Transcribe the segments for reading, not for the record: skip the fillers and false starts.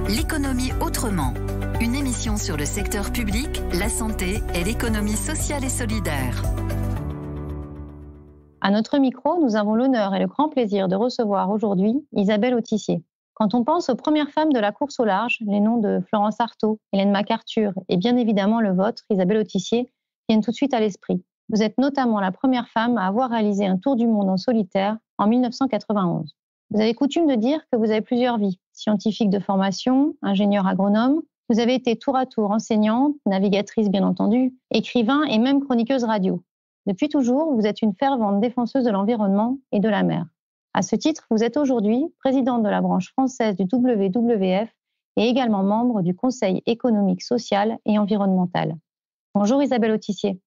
L'économie autrement. Une émission sur le secteur public, la santé et l'économie sociale et solidaire. À notre micro, nous avons l'honneur et le grand plaisir de recevoir aujourd'hui Isabelle Autissier. Quand on pense aux premières femmes de la course au large, les noms de Florence Artaud, Hélène MacArthur et bien évidemment le vôtre, Isabelle Autissier, viennent tout de suite à l'esprit. Vous êtes notamment la première femme à avoir réalisé un tour du monde en solitaire en 1991. Vous avez coutume de dire que vous avez plusieurs vies. Scientifique de formation, ingénieur agronome, vous avez été tour à tour enseignante, navigatrice bien entendu, écrivain et même chroniqueuse radio. Depuis toujours, vous êtes une fervente défenseuse de l'environnement et de la mer. À ce titre, vous êtes aujourd'hui présidente de la branche française du WWF et également membre du Conseil économique, social et environnemental. Bonjour Isabelle Autissier.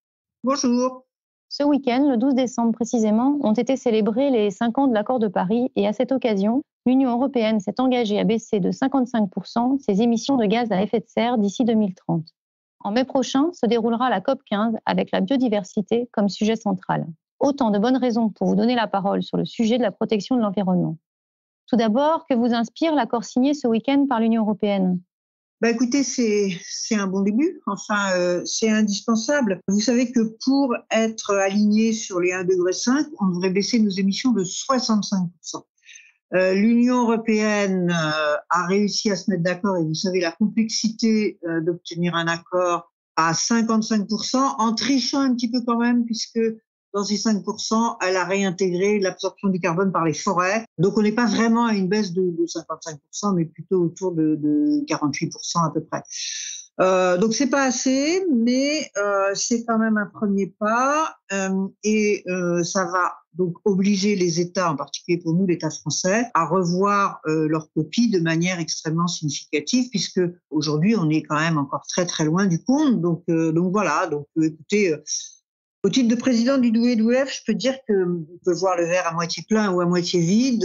Bonjour. Ce week-end, le 12 décembre précisément, ont été célébrés les 5 ans de l'accord de Paris et à cette occasion, l'Union européenne s'est engagée à baisser de 55% ses émissions de gaz à effet de serre d'ici 2030. En mai prochain se déroulera la COP15 avec la biodiversité comme sujet central. Autant de bonnes raisons pour vous donner la parole sur le sujet de la protection de l'environnement. Tout d'abord, que vous inspire l'accord signé ce week-end par l'Union européenne ? Écoutez, c'est un bon début. Enfin, c'est indispensable. Vous savez que pour être aligné sur les 1,5 degré, on devrait baisser nos émissions de 65%. L'Union européenne a réussi à se mettre d'accord et vous savez la complexité d'obtenir un accord à 55% en trichant un petit peu quand même puisque dans ces 5%, elle a réintégré l'absorption du carbone par les forêts. Donc, on n'est pas vraiment à une baisse de 55%, mais plutôt autour de 48% à peu près. Donc, c'est pas assez, mais c'est quand même un premier pas. Ça va donc obliger les États, en particulier pour nous, l'État français, à revoir leur copie de manière extrêmement significative, puisque aujourd'hui, on est quand même encore très, très loin du compte. Donc voilà. Donc, écoutez... Au titre de présidente du WWF, je peux dire qu'on peut voir le verre à moitié plein ou à moitié vide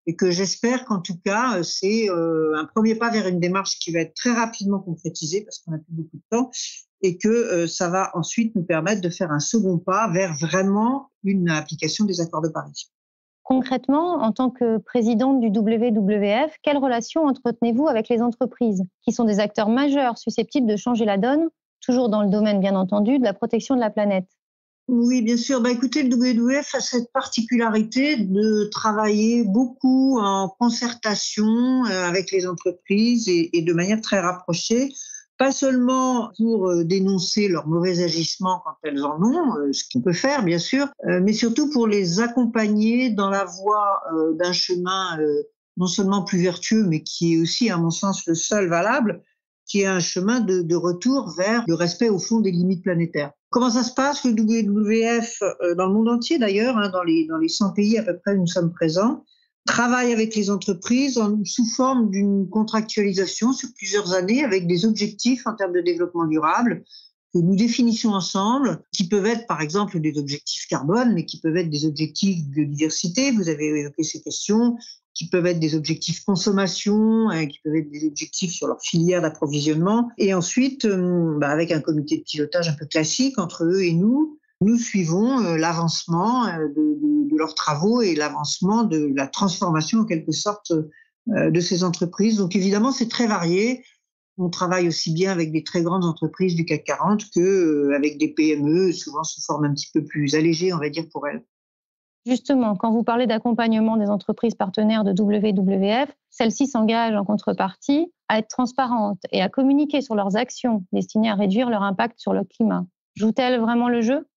et que j'espère qu'en tout cas, c'est un premier pas vers une démarche qui va être très rapidement concrétisée parce qu'on n'a plus beaucoup de temps et que ça va ensuite nous permettre de faire un second pas vers vraiment une application des accords de Paris. Concrètement, en tant que présidente du WWF, quelle relation entretenez-vous avec les entreprises, qui sont des acteurs majeurs susceptibles de changer la donne, toujours dans le domaine bien entendu de la protection de la planète ? Oui, bien sûr. Écoutez, le WWF a cette particularité de travailler beaucoup en concertation avec les entreprises et de manière très rapprochée, pas seulement pour dénoncer leurs mauvais agissements quand elles en ont, ce qu'on peut faire bien sûr, mais surtout pour les accompagner dans la voie d'un chemin non seulement plus vertueux, mais qui est aussi, à mon sens, le seul valable, qui est un chemin de retour vers le respect au fond des limites planétaires. Comment ça se passe, le WWF, dans le monde entier d'ailleurs, dans les 100 pays à peu près où nous sommes présents, travaille avec les entreprises sous forme d'une contractualisation sur plusieurs années avec des objectifs en termes de développement durable que nous définissons ensemble, qui peuvent être par exemple des objectifs carbone, mais qui peuvent être des objectifs biodiversité, vous avez évoqué ces questions, qui peuvent être des objectifs consommation, qui peuvent être des objectifs sur leur filière d'approvisionnement. Et ensuite, avec un comité de pilotage un peu classique entre eux et nous suivons l'avancement de leurs travaux et l'avancement de la transformation en quelque sorte de ces entreprises. Donc évidemment, c'est très varié. On travaille aussi bien avec des très grandes entreprises du CAC 40 qu'avec des PME, souvent sous forme un petit peu plus allégée, on va dire, pour elles. Justement, quand vous parlez d'accompagnement des entreprises partenaires de WWF, celles-ci s'engagent en contrepartie à être transparentes et à communiquer sur leurs actions destinées à réduire leur impact sur le climat. Jouent-elles vraiment le jeu ?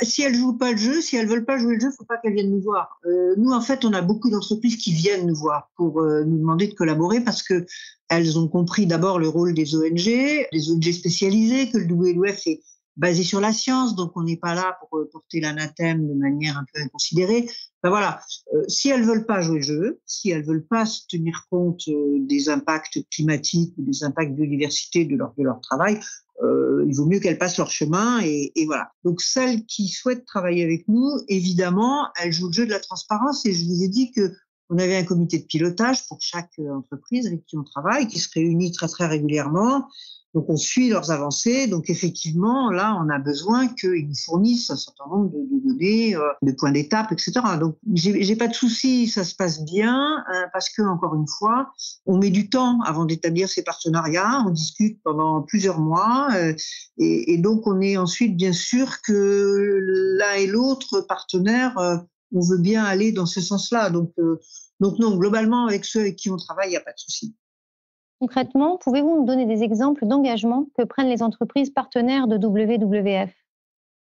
Si elles jouent pas le jeu, si elles veulent pas jouer le jeu, faut pas qu'elles viennent nous voir. Nous, en fait, on a beaucoup d'entreprises qui viennent nous voir pour nous demander de collaborer parce que elles ont compris d'abord le rôle des ONG spécialisées, que le WWF est basé sur la science, donc on n'est pas là pour porter l'anathème de manière un peu inconsidérée. Voilà, si elles veulent pas jouer le jeu, si elles veulent pas se tenir compte des impacts climatiques ou des impacts biodiversité de leur travail, il vaut mieux qu'elles passent leur chemin et voilà. Donc celles qui souhaitent travailler avec nous, évidemment, elles jouent le jeu de la transparence et je vous ai dit que On avait un comité de pilotage pour chaque entreprise avec qui on travaille, qui se réunit très, très régulièrement. Donc, on suit leurs avancées. Donc, effectivement, là, on a besoin qu'ils nous fournissent un certain nombre de données, de points d'étape, etc. Donc, j'ai pas de souci, ça se passe bien, parce que, encore une fois, on met du temps avant d'établir ces partenariats. On discute pendant plusieurs mois, et donc, on est ensuite bien sûr que l'un et l'autre partenaire, on veut bien aller dans ce sens-là. Donc non, globalement, avec ceux avec qui on travaille, il n'y a pas de souci. Concrètement, pouvez-vous nous donner des exemples d'engagement que prennent les entreprises partenaires de WWF?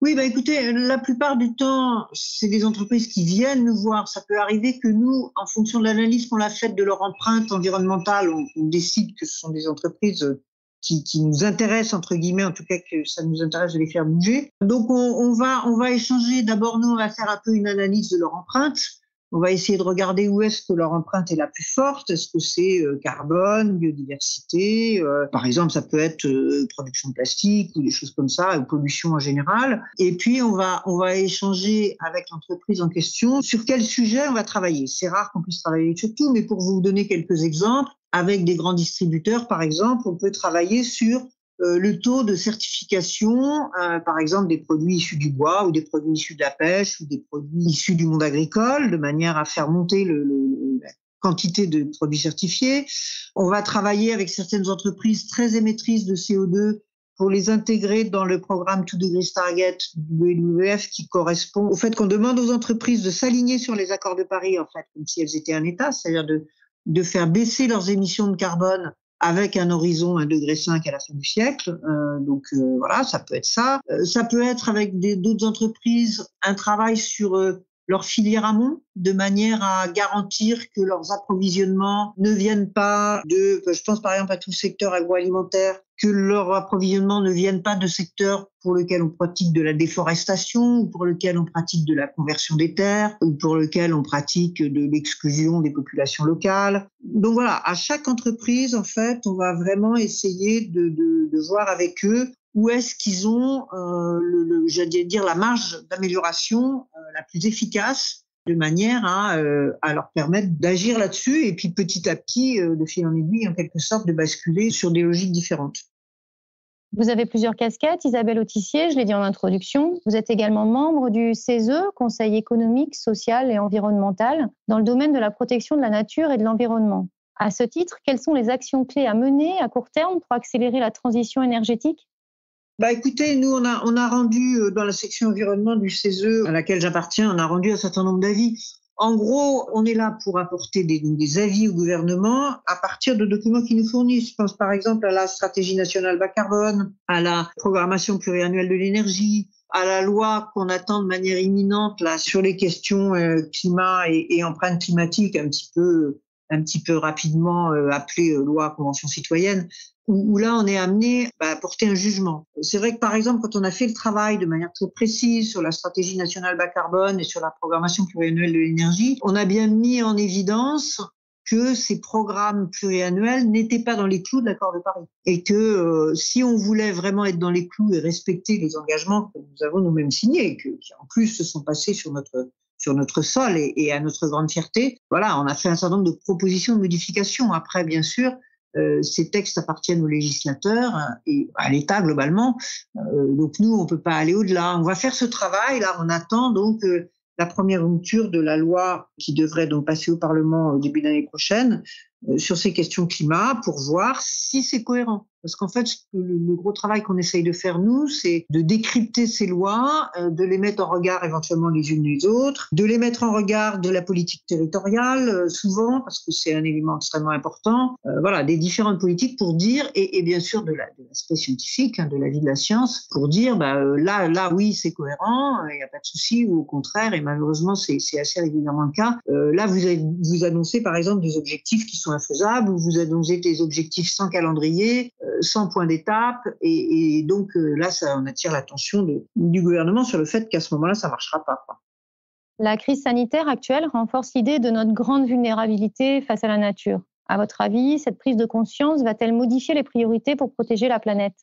Oui, écoutez, la plupart du temps, c'est des entreprises qui viennent nous voir. Ça peut arriver que nous, en fonction de l'analyse qu'on a faite de leur empreinte environnementale, on décide que ce sont des entreprises qui nous intéressent, entre guillemets, en tout cas que ça nous intéresse de les faire bouger. Donc on va échanger. D'abord, nous, on va faire un peu une analyse de leur empreinte. On va essayer de regarder où est-ce que leur empreinte est la plus forte. Est-ce que c'est carbone, biodiversité, par exemple, ça peut être production de plastique ou des choses comme ça, ou pollution en général. Et puis, on va échanger avec l'entreprise en question sur quel sujet on va travailler. C'est rare qu'on puisse travailler sur tout, mais pour vous donner quelques exemples, avec des grands distributeurs, par exemple, on peut travailler sur le taux de certification, par exemple des produits issus du bois ou des produits issus de la pêche ou des produits issus du monde agricole, de manière à faire monter la quantité de produits certifiés. On va travailler avec certaines entreprises très émettrices de CO2 pour les intégrer dans le programme 2 Degrees Target du WWF, qui correspond au fait qu'on demande aux entreprises de s'aligner sur les accords de Paris, en fait, comme si elles étaient un État, c'est-à-dire de faire baisser leurs émissions de carbone avec un horizon 1,5 degré à la fin du siècle. Voilà, ça peut être ça. Ça peut être avec d'autres entreprises un travail sur leur filière amont, de manière à garantir que leurs approvisionnements ne viennent pas je pense par exemple à tout le secteur agroalimentaire, que leur approvisionnement ne vienne pas de secteurs pour lesquels on pratique de la déforestation, ou pour lesquels on pratique de la conversion des terres, ou pour lesquels on pratique de l'exclusion des populations locales. Donc voilà, à chaque entreprise, en fait, on va vraiment essayer de voir avec eux où est-ce qu'ils ont, j'allais dire, la marge d'amélioration la plus efficace, de manière à leur permettre d'agir là-dessus et puis petit à petit, de fil en aiguille, en quelque sorte, de basculer sur des logiques différentes. Vous avez plusieurs casquettes, Isabelle Autissier, je l'ai dit en introduction. Vous êtes également membre du CESE, Conseil économique, social et environnemental, dans le domaine de la protection de la nature et de l'environnement. À ce titre, quelles sont les actions clés à mener à court terme pour accélérer la transition énergétique ? Écoutez, nous, on a rendu, dans la section environnement du CESE, à laquelle j'appartiens, on a rendu un certain nombre d'avis. En gros, on est là pour apporter des avis au gouvernement à partir de documents qui nous fournissent. Je pense par exemple à la stratégie nationale bas carbone, à la programmation pluriannuelle de l'énergie, à la loi qu'on attend de manière imminente là sur les questions climat et empreinte climatique, un petit peu rapidement appelée loi convention citoyenne, où là on est amené à porter un jugement. C'est vrai que par exemple quand on a fait le travail de manière très précise sur la stratégie nationale bas carbone et sur la programmation pluriannuelle de l'énergie, on a bien mis en évidence que ces programmes pluriannuels n'étaient pas dans les clous de l'accord de Paris. Et que si on voulait vraiment être dans les clous et respecter les engagements que nous avons nous-mêmes signés, qui en plus se sont passés sur notre sol et à notre grande fierté, voilà, on a fait un certain nombre de propositions de modifications. Après, bien sûr, ces textes appartiennent aux législateurs et à l'État globalement. Donc nous, on ne peut pas aller au-delà. On va faire ce travail. Là, on attend donc la première mouture de la loi qui devrait donc passer au Parlement au début de l'année prochaine sur ces questions climat pour voir si c'est cohérent. Parce qu'en fait, le gros travail qu'on essaye de faire, nous, c'est de décrypter ces lois, de les mettre en regard éventuellement les unes les autres, de les mettre en regard de la politique territoriale, souvent, parce que c'est un élément extrêmement important, voilà, des différentes politiques pour dire, et bien sûr de l'aspect scientifique, de l'avis de la science, pour dire, là, oui, c'est cohérent, il n'y a pas de souci, ou au contraire, et malheureusement, c'est assez régulièrement le cas. Là, vous annoncez, par exemple, des objectifs qui sont infaisables, ou vous annoncez des objectifs sans calendrier, sans point d'étape, et donc là, on attire l'attention du gouvernement sur le fait qu'à ce moment-là, ça ne marchera pas, quoi. La crise sanitaire actuelle renforce l'idée de notre grande vulnérabilité face à la nature. À votre avis, cette prise de conscience va-t-elle modifier les priorités pour protéger la planète ?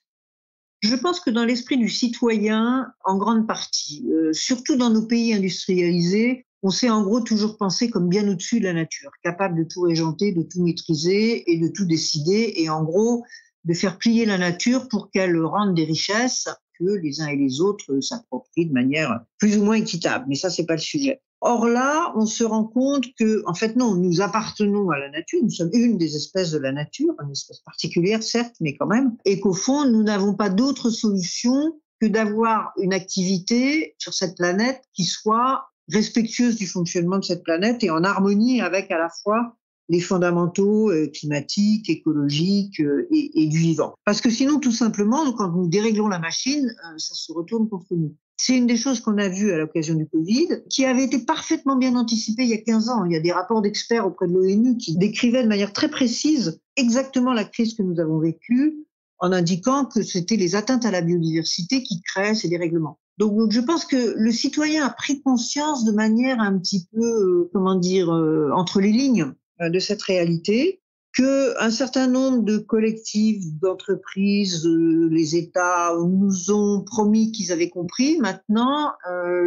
Je pense que dans l'esprit du citoyen, en grande partie, surtout dans nos pays industrialisés, on s'est en gros toujours pensé comme bien au-dessus de la nature, capable de tout régenter, de tout maîtriser et de tout décider, et en gros de faire plier la nature pour qu'elle rende des richesses que les uns et les autres s'approprient de manière plus ou moins équitable. Mais ça, c'est pas le sujet. Or là, on se rend compte que, en fait, non, nous appartenons à la nature, nous sommes une des espèces de la nature, une espèce particulière, certes, mais quand même, et qu'au fond, nous n'avons pas d'autre solution que d'avoir une activité sur cette planète qui soit respectueuse du fonctionnement de cette planète et en harmonie avec à la fois les fondamentaux climatiques, écologiques et du vivant. Parce que sinon, tout simplement, quand nous déréglons la machine, ça se retourne contre nous. C'est une des choses qu'on a vues à l'occasion du Covid, qui avait été parfaitement bien anticipée il y a 15 ans. Il y a des rapports d'experts auprès de l'ONU qui décrivaient de manière très précise exactement la crise que nous avons vécue, en indiquant que c'était les atteintes à la biodiversité qui créaient ces dérèglements. Donc je pense que le citoyen a pris conscience de manière un petit peu, entre les lignes de cette réalité, qu'un certain nombre de collectifs, d'entreprises, les États nous ont promis qu'ils avaient compris. Maintenant,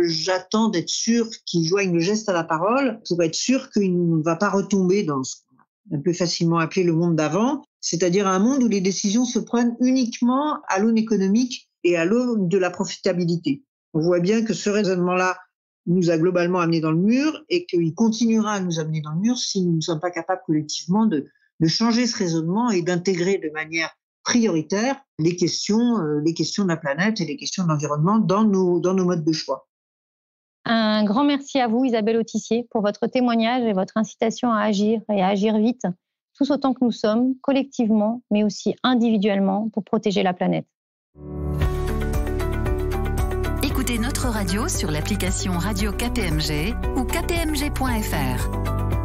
j'attends d'être sûr qu'ils joignent le geste à la parole pour être sûr qu'il ne va pas retomber dans ce qu'on peut facilement appeler le monde d'avant, c'est-à-dire un monde où les décisions se prennent uniquement à l'aune économique et à l'aune de la profitabilité. On voit bien que ce raisonnement-là nous a globalement amenés dans le mur et qu'il continuera à nous amener dans le mur si nous ne sommes pas capables collectivement de changer ce raisonnement et d'intégrer de manière prioritaire les questions de la planète et les questions de l'environnement dans nos modes de choix. Un grand merci à vous, Isabelle Autissier, pour votre témoignage et votre incitation à agir et à agir vite, tous autant que nous sommes, collectivement, mais aussi individuellement, pour protéger la planète. Écoutez notre radio sur l'application Radio KPMG ou kpmg.fr.